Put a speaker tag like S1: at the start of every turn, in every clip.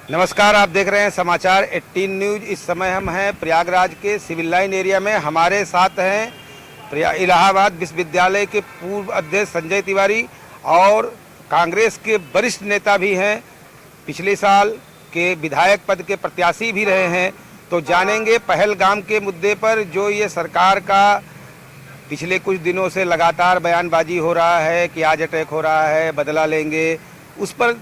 S1: नमस्कार, आप देख रहे हैं समाचार 18 न्यूज। इस समय हम हैं प्रयागराज के सिविल लाइन एरिया में। हमारे साथ हैं इलाहाबाद विश्वविद्यालय के पूर्व अध्यक्ष संजय तिवारी और कांग्रेस के वरिष्ठ नेता भी हैं, पिछले साल के विधायक पद के प्रत्याशी भी रहे हैं। तो जानेंगे पहलगाम के मुद्दे पर जो ये सरकार का पिछले कुछ दिनों से लगातार बयानबाजी हो रहा है कि आज अटैक हो रहा है, बदला लेंगे, उस पर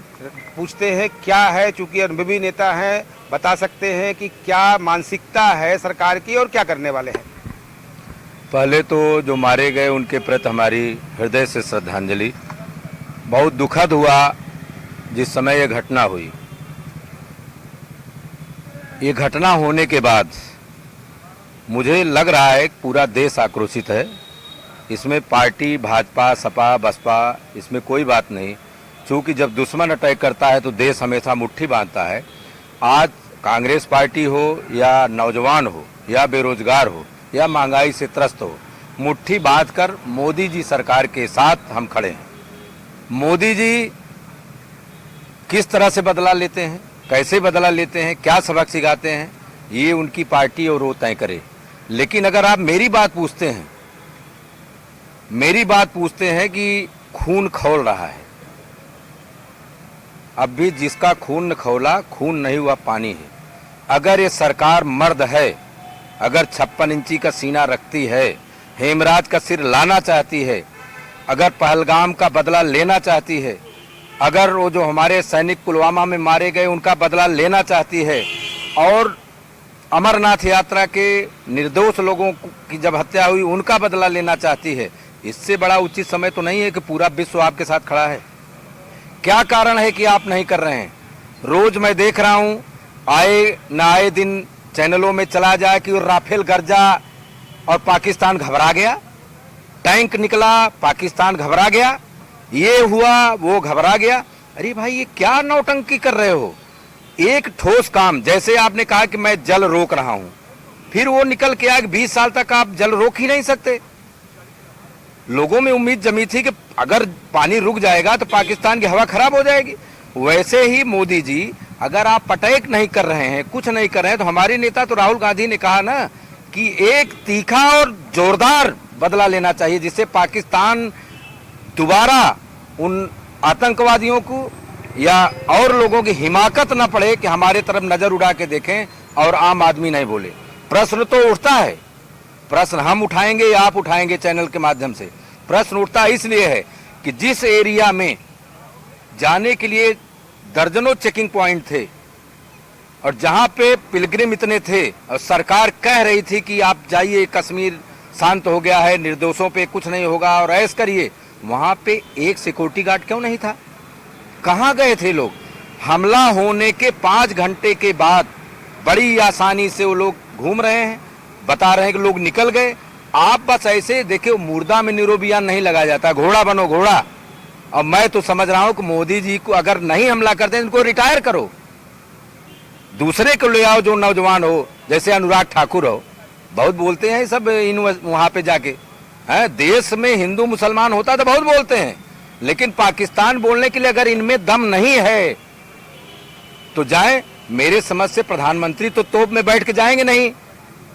S1: पूछते हैं क्या है। चूंकि अनुभवी नेता हैं, बता सकते हैं कि क्या मानसिकता है सरकार की और क्या करने वाले हैं।
S2: पहले तो जो मारे गए उनके प्रति हमारी हृदय से श्रद्धांजलि। बहुत दुखद हुआ जिस समय ये घटना हुई। ये घटना होने के बाद मुझे लग रहा है कि पूरा देश आक्रोशित है। इसमें पार्टी, भाजपा, सपा, बसपा, इसमें कोई बात नहीं। चूँकि जब दुश्मन अटैक करता है तो देश हमेशा मुट्ठी बांधता है। आज कांग्रेस पार्टी हो या नौजवान हो या बेरोजगार हो या महंगाई से त्रस्त हो, मुट्ठी बांधकर मोदी जी सरकार के साथ हम खड़े हैं। मोदी जी किस तरह से बदला लेते हैं, कैसे बदला लेते हैं, क्या सबक सिखाते हैं, ये उनकी पार्टी और वो तय करे। लेकिन अगर आप मेरी बात पूछते हैं कि खून खौल रहा है, अब भी जिसका खून न खौला, खून नहीं हुआ पानी है। अगर ये सरकार मर्द है, अगर 56 इंची का सीना रखती है, हेमराज का सिर लाना चाहती है, अगर पहलगाम का बदला लेना चाहती है, अगर वो जो हमारे सैनिक पुलवामा में मारे गए उनका बदला लेना चाहती है और अमरनाथ यात्रा के निर्दोष लोगों की जब हत्या हुई उनका बदला लेना चाहती है, इससे बड़ा उचित समय तो नहीं है कि पूरा विश्व आपके साथ खड़ा है। क्या कारण है कि आप नहीं कर रहे हैं? रोज मैं देख रहा हूं, आए न आए दिन चैनलों में चला जाए कि राफेल गरजा और पाकिस्तान घबरा गया, टैंक निकला पाकिस्तान घबरा गया, ये हुआ वो घबरा गया। अरे भाई, ये क्या नौटंकी कर रहे हो? एक ठोस काम, जैसे आपने कहा कि मैं जल रोक रहा हूं, फिर वो निकल के आया कि 20 साल तक आप जल रोक ही नहीं सकते। लोगों में उम्मीद जमी थी कि अगर पानी रुक जाएगा तो पाकिस्तान की हवा खराब हो जाएगी। वैसे ही मोदी जी, अगर आप अटैक नहीं कर रहे हैं, कुछ नहीं कर रहे हैं, तो हमारे नेता तो राहुल गांधी ने कहा ना कि एक तीखा और जोरदार बदला लेना चाहिए, जिससे पाकिस्तान दोबारा उन आतंकवादियों को या और लोगों की हिमाकत न पड़े कि हमारे तरफ नजर उड़ा के देखें और आम आदमी नहीं बोले। प्रश्न तो उठता है, प्रश्न हम उठाएंगे या आप उठाएंगे चैनल के माध्यम से। प्रश्न उठता इसलिए है कि जिस एरिया में जाने के लिए दर्जनों चेकिंग पॉइंट थे और जहां पे पिलग्रिम इतने थे और सरकार कह रही थी कि आप जाइए, कश्मीर शांत हो गया है, निर्दोषों पे कुछ नहीं होगा और ऐश करिए, वहां पे एक सिक्योरिटी गार्ड क्यों नहीं था? कहां गए थे लोग? हमला होने के 5 घंटे के बाद बड़ी आसानी से वो लोग घूम रहे हैं, बता रहे हैं कि लोग निकल गए। आप बस ऐसे देखिए, मुर्दा में निरोबियान नहीं लगाया जाता, घोड़ा बनो घोड़ा। और मैं तो समझ रहा हूं कि मोदी जी को अगर नहीं हमला करते इनको रिटायर करो, दूसरे को ले आओ जो नौजवान हो, जैसे अनुराग ठाकुर हो। बहुत बोलते हैं सब वहां पे जाके, है देश में हिंदू मुसलमान होता तो बहुत बोलते हैं, लेकिन पाकिस्तान बोलने के लिए अगर इनमें दम नहीं है तो जाए। मेरे समझ से प्रधानमंत्री तो तोप में बैठ के जाएंगे नहीं,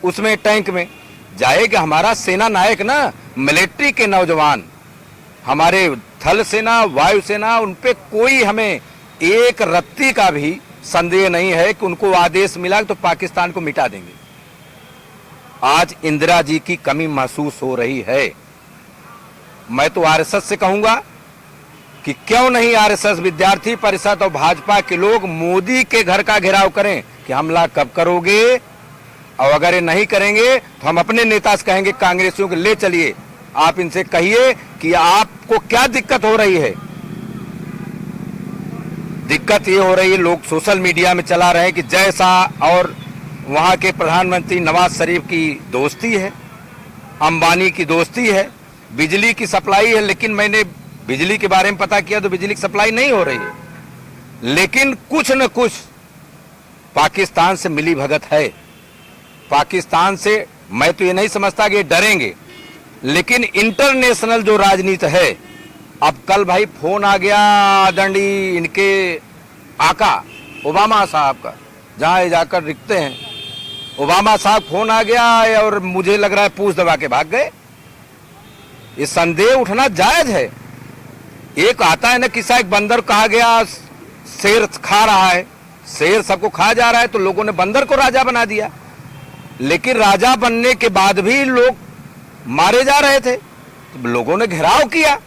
S2: उसमें टैंक में जाएगा हमारा सेना नायक ना, मिलिट्री के नौजवान, हमारे थल सेना, वायु सेना, उनपे कोई हमें एक रत्ती का भी संदेह नहीं है कि उनको आदेश मिला तो पाकिस्तान को मिटा देंगे। आज इंदिरा जी की कमी महसूस हो रही है। मैं तो आरएसएस से कहूंगा कि क्यों नहीं आरएसएस, विद्यार्थी परिषद और भाजपा के लोग मोदी के घर का घेराव करें कि हमला कब करोगे, और अगर ये नहीं करेंगे तो हम अपने नेता से कहेंगे, कांग्रेसियों को ले चलिए, आप इनसे कहिए कि आपको क्या दिक्कत हो रही है। दिक्कत ये हो रही है, लोग सोशल मीडिया में चला रहे हैं कि जैसा और वहां के प्रधानमंत्री नवाज शरीफ की दोस्ती है, अंबानी की दोस्ती है, बिजली की सप्लाई है। लेकिन मैंने बिजली के बारे में पता किया तो बिजली की सप्लाई नहीं हो रही है, लेकिन कुछ न कुछ पाकिस्तान से मिली भगत है। पाकिस्तान से मैं तो ये नहीं समझता कि डरेंगे, लेकिन इंटरनेशनल जो राजनीति है, अब कल भाई फोन आ गया आदरणीय इनके आका ओबामा साहब का, जहाँ ये जाकर लिखते हैं। ओबामा साहब फोन आ गया और मुझे लग रहा है पूछ दबा के भाग गए। ये संदेह उठना जायज है। एक आता है ना किस्सा, एक बंदर कहा गया शेर खा रहा है, शेर सबको खा जा रहा है, तो लोगों ने बंदर को राजा बना दिया। लेकिन राजा बनने के बाद भी लोग मारे जा रहे थे, तो लोगों ने घेराव किया,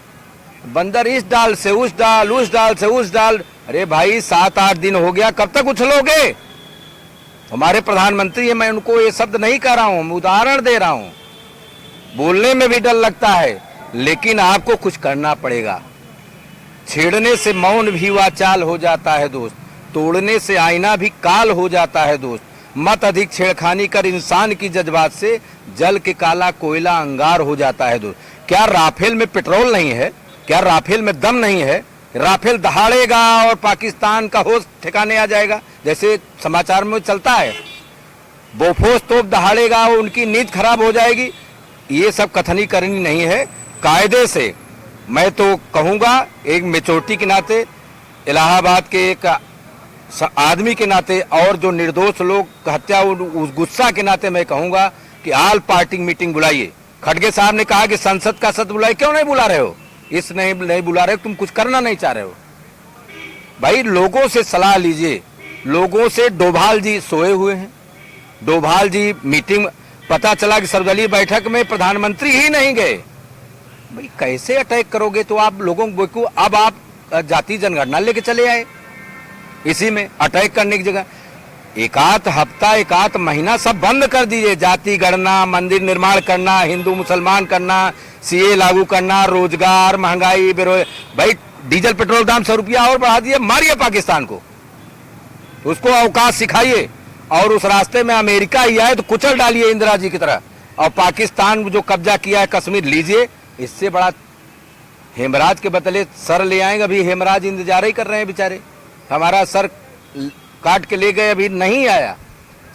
S2: बंदर इस डाल से उस डाल, उस डाल से उस डाल। अरे भाई 7-8 दिन हो गया, कब तक उछलोगे? हमारे प्रधानमंत्री है, मैं उनको ये शब्द नहीं कह रहा हूं, मैं उदाहरण दे रहा हूं। बोलने में भी डर लगता है, लेकिन आपको कुछ करना पड़ेगा। छेड़ने से मौन भी वाचाल हो जाता है दोस्त, तोड़ने से आईना भी काल हो जाता है दोस्त। मत अधिक छेड़खानी कर इंसान की जज्बात से, जल के काला कोयला अंगार हो जाता है दोस्त। क्या राफेल में पेट्रोल नहीं है? क्या राफेल में दम नहीं है? राफेल दहाड़ेगा और पाकिस्तान का होश ठिकाने आ जाएगा, जैसे समाचार में चलता है। बोफोर्स तोप दहाड़ेगा, उनकी नींद खराब हो जाएगी। ये सब कथनी करनी नहीं है। कायदे से मैं तो कहूँगा, एक मेचोरिटी के नाते, इलाहाबाद के एक आदमी के नाते, और जो निर्दोष लोग हत्या उस गुस्सा के नाते मैं कहूँगा कि ऑल पार्टी मीटिंग बुलाइए। खड़गे साहब ने कहा कि संसद का सत्र बुलाइए, क्यों नहीं बुला रहे हो? इस नहीं बुला रहे हो, तुम कुछ करना नहीं चाह रहे हो। भाई लोगों से सलाह लीजिए। लोगों से, डोभाल जी सोए हुए हैं, डोभाल जी मीटिंग, पता चला कि सर्वदलीय बैठक में प्रधानमंत्री ही नहीं गए। भाई कैसे अटैक करोगे? तो आप लोगों को, अब आप जाति जनगणना लेके चले आए, इसी में अटैक करने की जगह एक आध हफ्ता, एक आध महीना सब बंद कर दीजिए। जाति गणना, मंदिर निर्माण करना, हिंदू मुसलमान करना, सीए लागू करना, रोजगार, महंगाई, भाई डीजल पेट्रोल दाम 100 रुपया और बढ़ा दिए, मारिए पाकिस्तान को, उसको अवकाश सिखाइए। और उस रास्ते में अमेरिका ही आए तो कुचल डालिए इंदिरा जी की तरह। और पाकिस्तान जो कब्जा किया है कश्मीर लीजिए। इससे बड़ा हेमराज के बदले सर ले आएंगे। अभी हेमराज इंतजार ही कर रहे हैं बेचारे, हमारा सर काट के ले गए, अभी नहीं आया।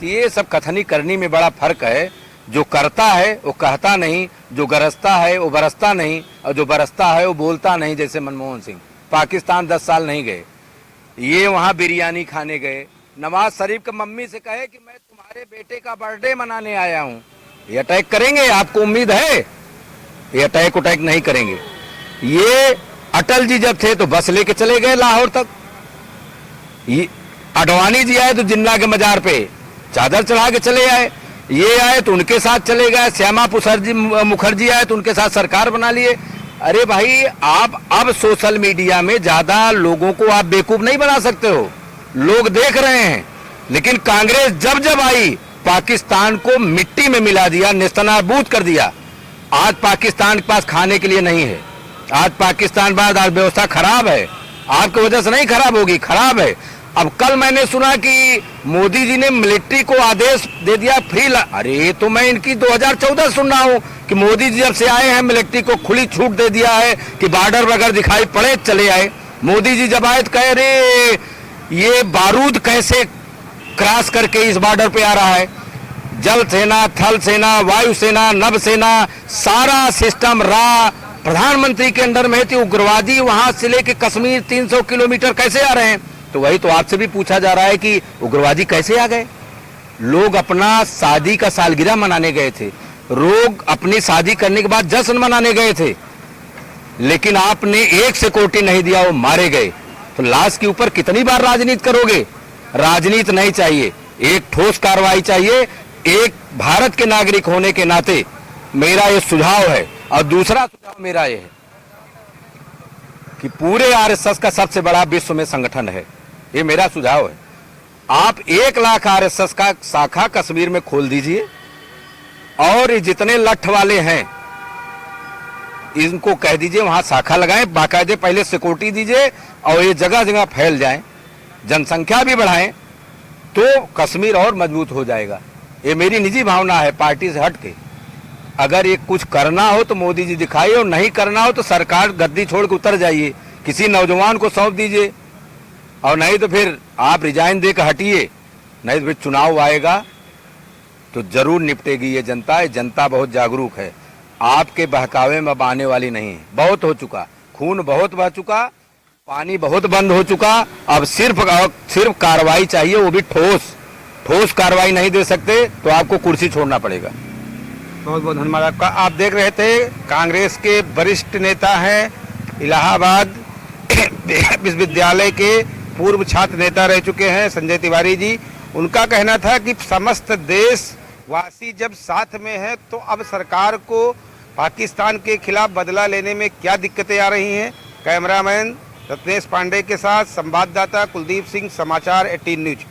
S2: तो ये सब कथनी करनी में बड़ा फर्क है। जो करता है वो कहता नहीं, जो गरजता है वो बरसता नहीं, और जो बरसता है वो बोलता नहीं। जैसे मनमोहन सिंह पाकिस्तान 10 साल नहीं गए, ये वहाँ बिरयानी खाने गए। नवाज शरीफ की मम्मी से कहे कि मैं तुम्हारे बेटे का बर्थडे मनाने आया हूँ। ये अटैक करेंगे? आपको उम्मीद है ये अटैक उटैक नहीं करेंगे। ये अटल जी जब थे तो बस लेके चले गए लाहौर तक। ये अडवाणी जी आए तो जिन्ना के मजार पे चादर चढ़ा के चले आए। ये आए तो उनके साथ चले गए। श्यामा मुखर्जी आए तो उनके साथ सरकार बना लिए। अरे भाई, आप अब सोशल मीडिया में ज्यादा लोगों को आप बेवकूफ नहीं बना सकते हो, लोग देख रहे हैं। लेकिन कांग्रेस जब जब आई, पाकिस्तान को मिट्टी में मिला दिया, नेस्तनाबूद कर दिया। आज पाकिस्तान के पास खाने के लिए नहीं है। आज पाकिस्तान बाद अर्थव्यवस्था खराब है, आपकी वजह से नहीं खराब होगी, खराब है। अब कल मैंने सुना कि मोदी जी ने मिलिट्री को आदेश दे दिया फ्री। अरे तो मैं इनकी 2014 सुन रहा हूं कि मोदी जी जब से आए हैं मिलिट्री को खुली छूट दे दिया है कि बॉर्डर वगैरह दिखाई पड़े चले आए। मोदी जी जब आए तो कह रहे ये बारूद कैसे क्रॉस करके इस बॉर्डर पे आ रहा है। जल सेना, थल सेना, वायु सेना, नभ सेना, सारा सिस्टम प्रधानमंत्री के अंडर में थी। उग्रवादी वहां से लेके कश्मीर 300 किलोमीटर कैसे आ रहे हैं? तो वही तो आपसे भी पूछा जा रहा है कि उग्रवादी कैसे आ गए। लोग अपना शादी का सालगिरह मनाने गए थे, लोग अपनी शादी करने के बाद जश्न मनाने गए थे, लेकिन आपने 1 सिक्योरिटी नहीं दिया, वो मारे गए। तो लाश के ऊपर कितनी बार राजनीति करोगे? राजनीति नहीं चाहिए, एक ठोस कार्रवाई चाहिए। एक भारत के नागरिक होने के नाते मेरा ये सुझाव है। और दूसरा सुझाव मेरा ये है कि पूरे आरएसएस का सबसे बड़ा विश्व में संगठन है, ये मेरा सुझाव है। आप 1 लाख आरएसएस का शाखा कश्मीर में खोल दीजिए, और ये जितने लठ वाले हैं इनको कह दीजिए वहां शाखा लगाएं, बाकायदे पहले सिक्योरिटी दीजिए, और ये जगह जगह फैल जाएं, जनसंख्या भी बढ़ाएं, तो कश्मीर और मजबूत हो जाएगा। ये मेरी निजी भावना है, पार्टी से हट के। अगर ये कुछ करना हो तो मोदी जी दिखाइए, और नहीं करना हो तो सरकार गद्दी छोड़ के उतर जाइए, किसी नौजवान को सौंप दीजिए, और नहीं तो फिर आप रिजाइन देकर हटिए। नहीं तो फिर चुनाव आएगा तो जरूर निपटेगी ये जनता। जनता बहुत जागरूक है, आपके बहकावे में अब आने वाली नहीं है। बहुत हो चुका, खून बहुत बह चुका। पानी बहुत बंद हो चुका, अब सिर्फ कार्रवाई चाहिए, वो भी ठोस कार्रवाई नहीं दे सकते तो आपको कुर्सी छोड़ना पड़ेगा।
S1: बहुत बहुत धन्यवाद आपका। आप देख रहे थे कांग्रेस के वरिष्ठ नेता हैं, इलाहाबाद विश्वविद्यालय के पूर्व छात्र नेता रह चुके हैं संजय तिवारी जी। उनका कहना था कि समस्त देशवासी जब साथ में है तो अब सरकार को पाकिस्तान के खिलाफ बदला लेने में क्या दिक्कतें आ रही हैं। कैमरामैन रत्नेश पांडे के साथ संवाददाता कुलदीप सिंह, समाचार 18 न्यूज।